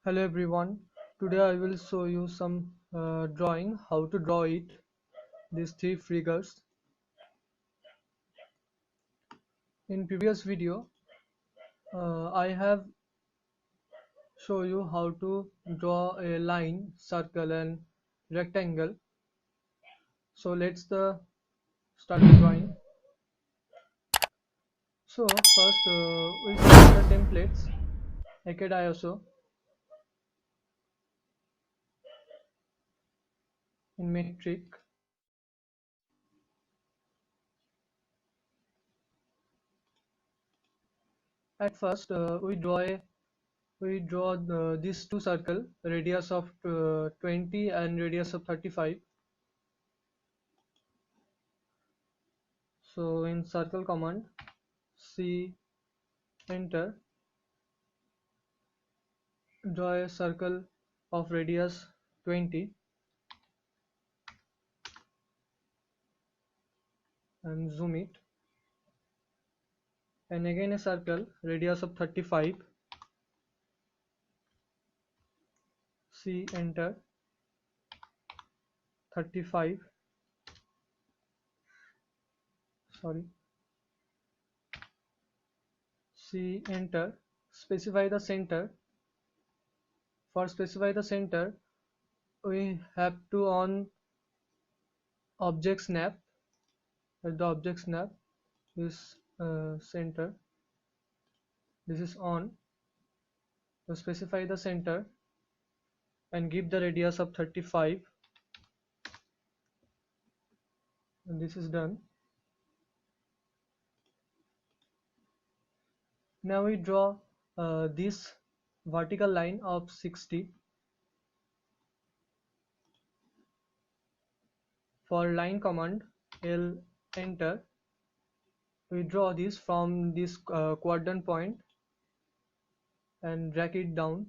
Hello everyone. Today I will show you some drawing, how to draw it, these three figures. In previous video, I have show you how to draw a line, circle and rectangle. So let's start the drawing. So first we select the templates, Autocad ISO in metric. At first we draw these two circle, radius of 20 and radius of 35. So in circle command, C enter, draw a circle of radius 20 and zoom it, and again a circle radius of 35, C enter, 35, sorry, C enter, specify the center. For specify the center we have to on object snap, at the object snap is center, this is on, to specify the center and give the radius of 35, and this is done. Now we draw this vertical line of 60. For line command, L enter, we draw this from this quadrant point and drag it down.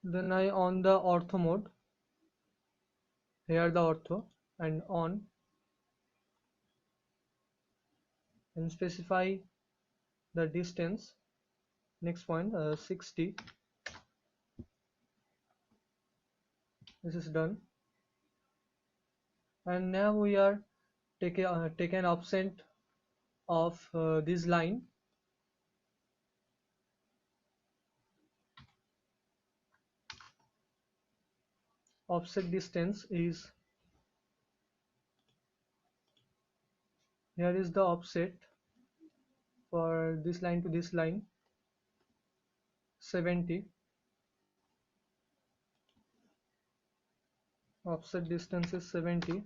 Then I on the ortho mode, here the ortho, and on, and specify the distance, next point 60. This is done. And now we are take an offset of this line. Offset distance is, here is the offset for this line to this line, 70. Offset distance is 70.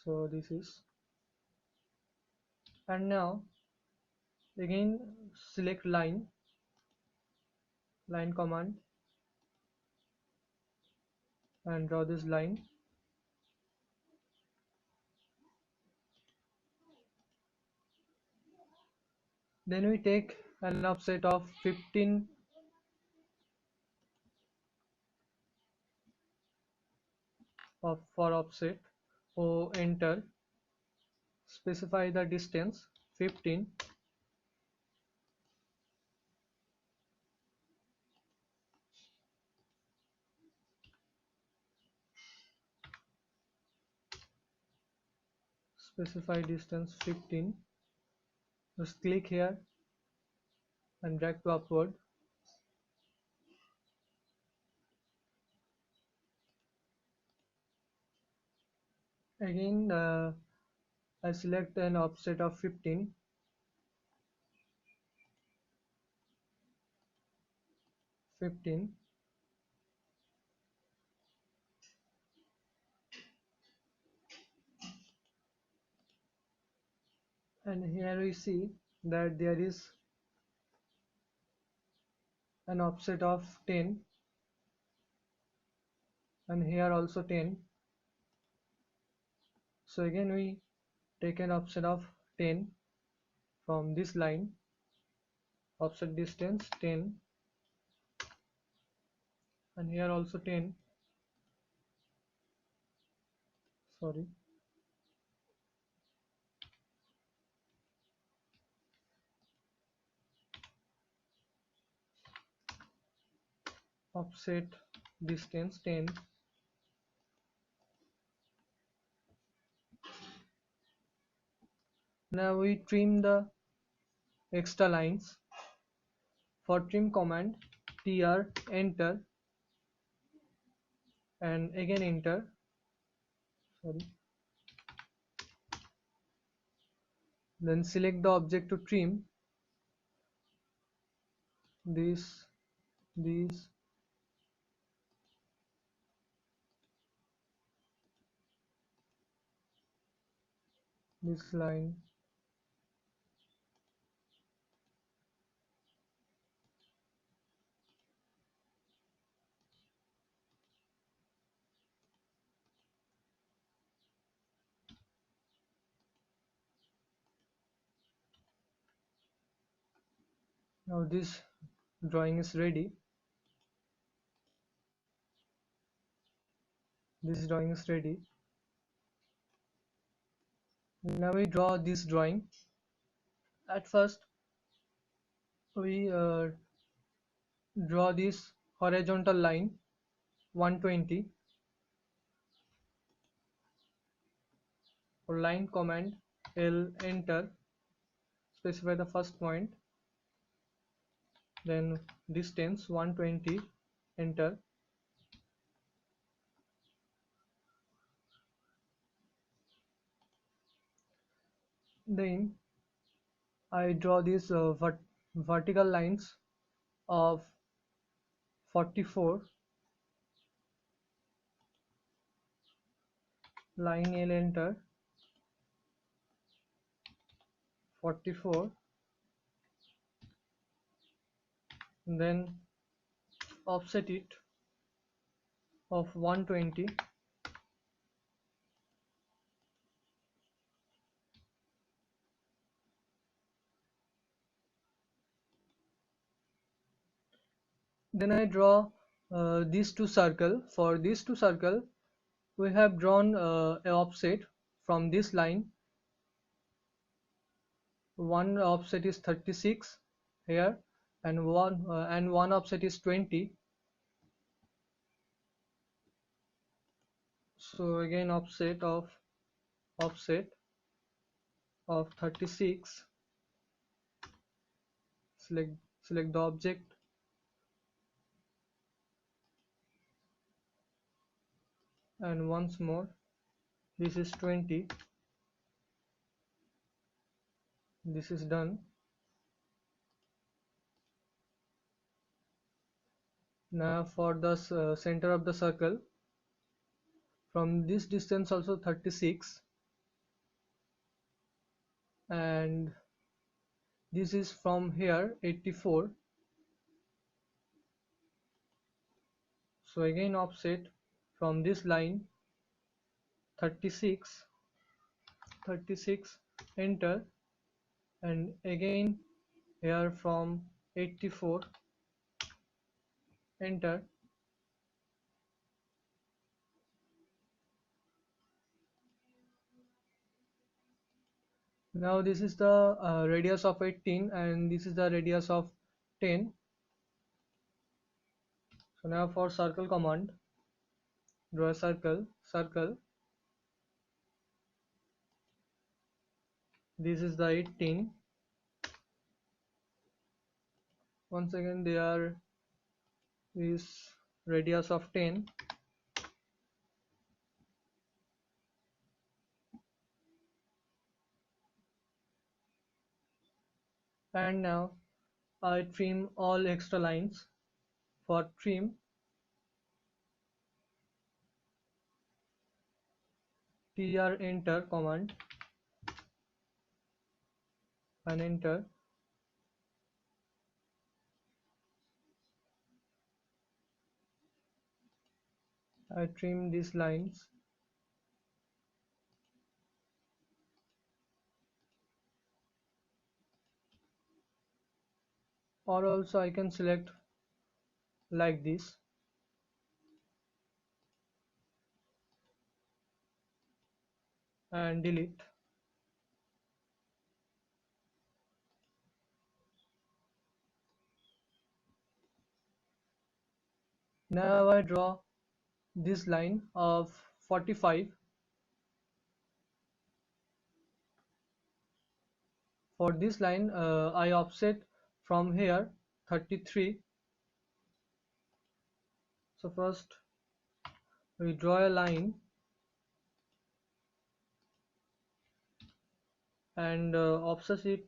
So this is, and now again select line command and draw this line. Then we take an offset of 15 for offset. O enter, specify the distance 15, specify distance 15. Just click here and drag to upward. Again I select an offset of 15, and here we see that there is an offset of 10, and here also 10. So again we take an offset of 10 from this line, offset distance 10, and here also 10, sorry, offset distance 10. Now we trim the extra lines. For trim command, tr enter and again enter. Sorry. Then select the object to trim this, this, this line. Now this drawing is ready. This drawing is ready. Now we draw this drawing. At first we draw this horizontal line 120. For line command, L enter, specify the first point, then distance 120, enter. Then I draw these vertical lines of 44. Line L enter, 44, then offset it of 120. Then I draw these two circle. For these two circle, we have drawn a offset from this line. One offset is 36 here, and one offset is 20. So again offset of 36. Select the object and once more this is 20. This is done. Now for the center of the circle, from this distance also 36, and this is from here 84. So again offset from this line 36, enter, and again here from 84, enter. Now this is the radius of 18 and this is the radius of 10. So now for circle command, draw a circle. This is the 18. Once again there is radius of 10. And now I trim all extra lines. For trim, tr enter command and enter. I trim these lines. Or also I can select like this. And delete. Now I draw this line of 45. For this line I offset from here 33. So first we draw a line and offset it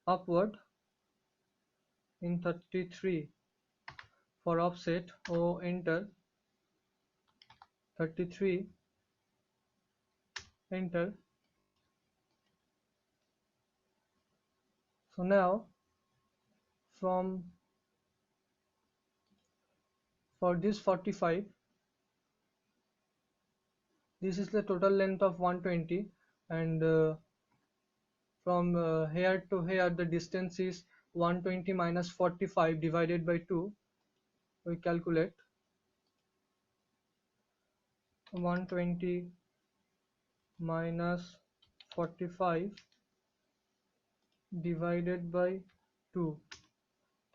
upward in 33. For offset, enter 33, enter. So now from for this 45, this is the total length of 120, and from here to here the distance is 120 minus 45 divided by 2. We calculate 120 minus 45 divided by 2,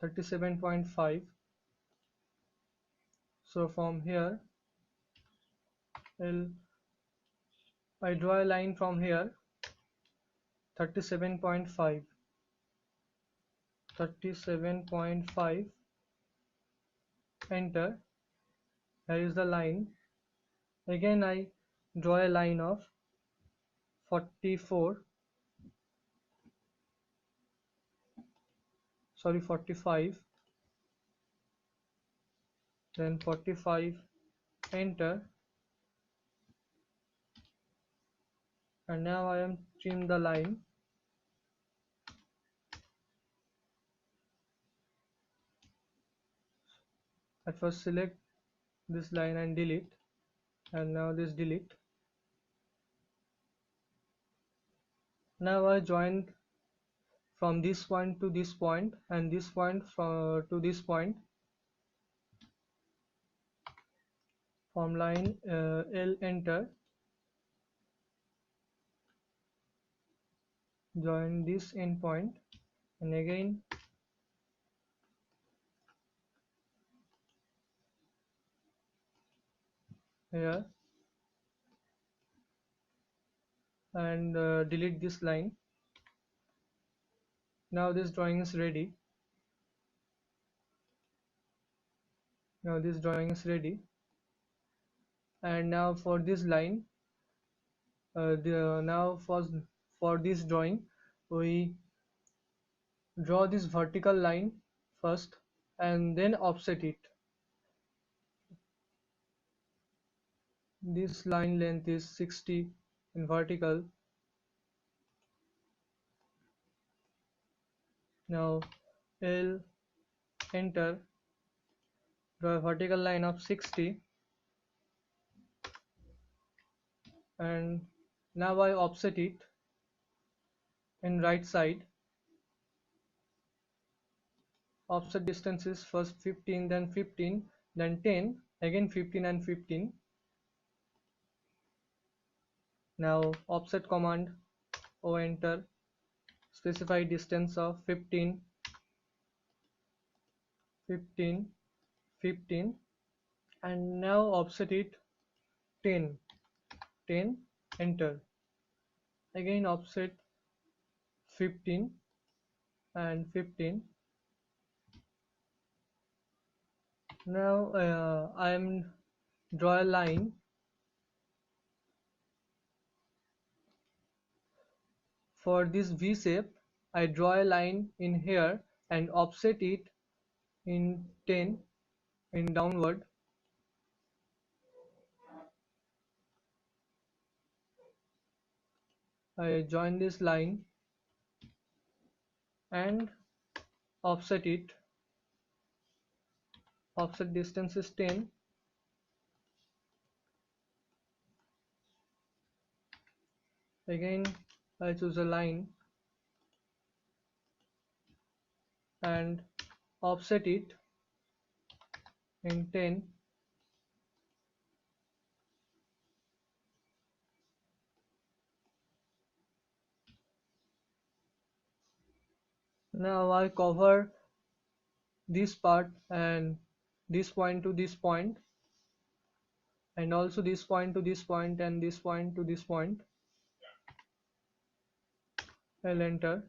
37.5. So from here I draw a line from here 37.5, 37.5, enter. Here is the line. Again I draw a line of 45, then 45, enter. And now I am trim the line. At first select this line and delete, and now this delete. Now I join from this point to this point and this point to this point. From line L, enter. Join this endpoint and again here, and delete this line. Now this drawing is ready. And now for this line, now for this drawing we draw this vertical line first and then offset it. This line length is 60 in vertical. Now L, enter. Draw a vertical line of 60, and now I offset it in right side. Offset distance is first 15, then 15, then 10, again 15 and 15. Now offset command, enter, specify distance of 15, 15, 15, and now offset it 10, 10, enter. Again offset 15 and 15. Now I am draw a line for this V shape. I draw a line in here and offset it in 10 in downward. I join this line and offset it. Offset distance is 10. Again I choose a line and offset it in 10. Now I cover this part and this point to this point, and also this point to this point and this point to this point. I'll enter.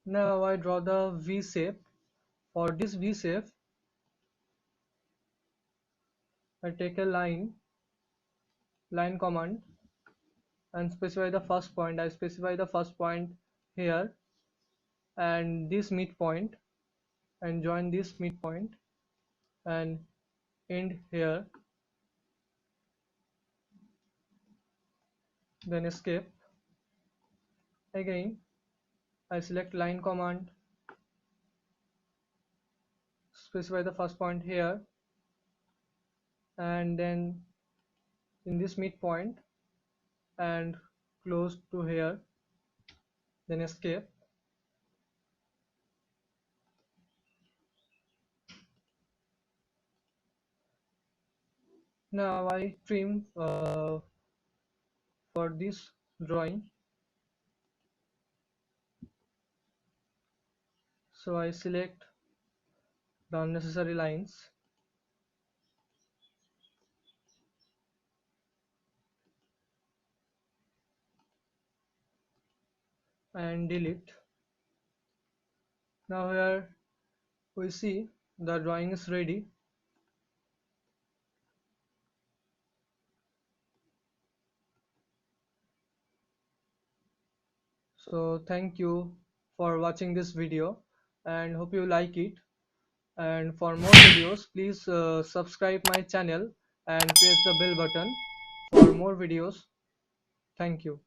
Now I draw the V shape. For this V shape, I take a line command, and specify the first point. I specify the first point here and this midpoint, and join this midpoint and end here, then escape. Again I select line command, specify the first point here and then in this midpoint and close to here, then escape. Now I trim for this drawing, so I select the unnecessary lines and delete. Now here we see the drawing is ready. So thank you for watching this video and hope you like it. And for more videos, please subscribe my channel and press the bell button for more videos. Thank you.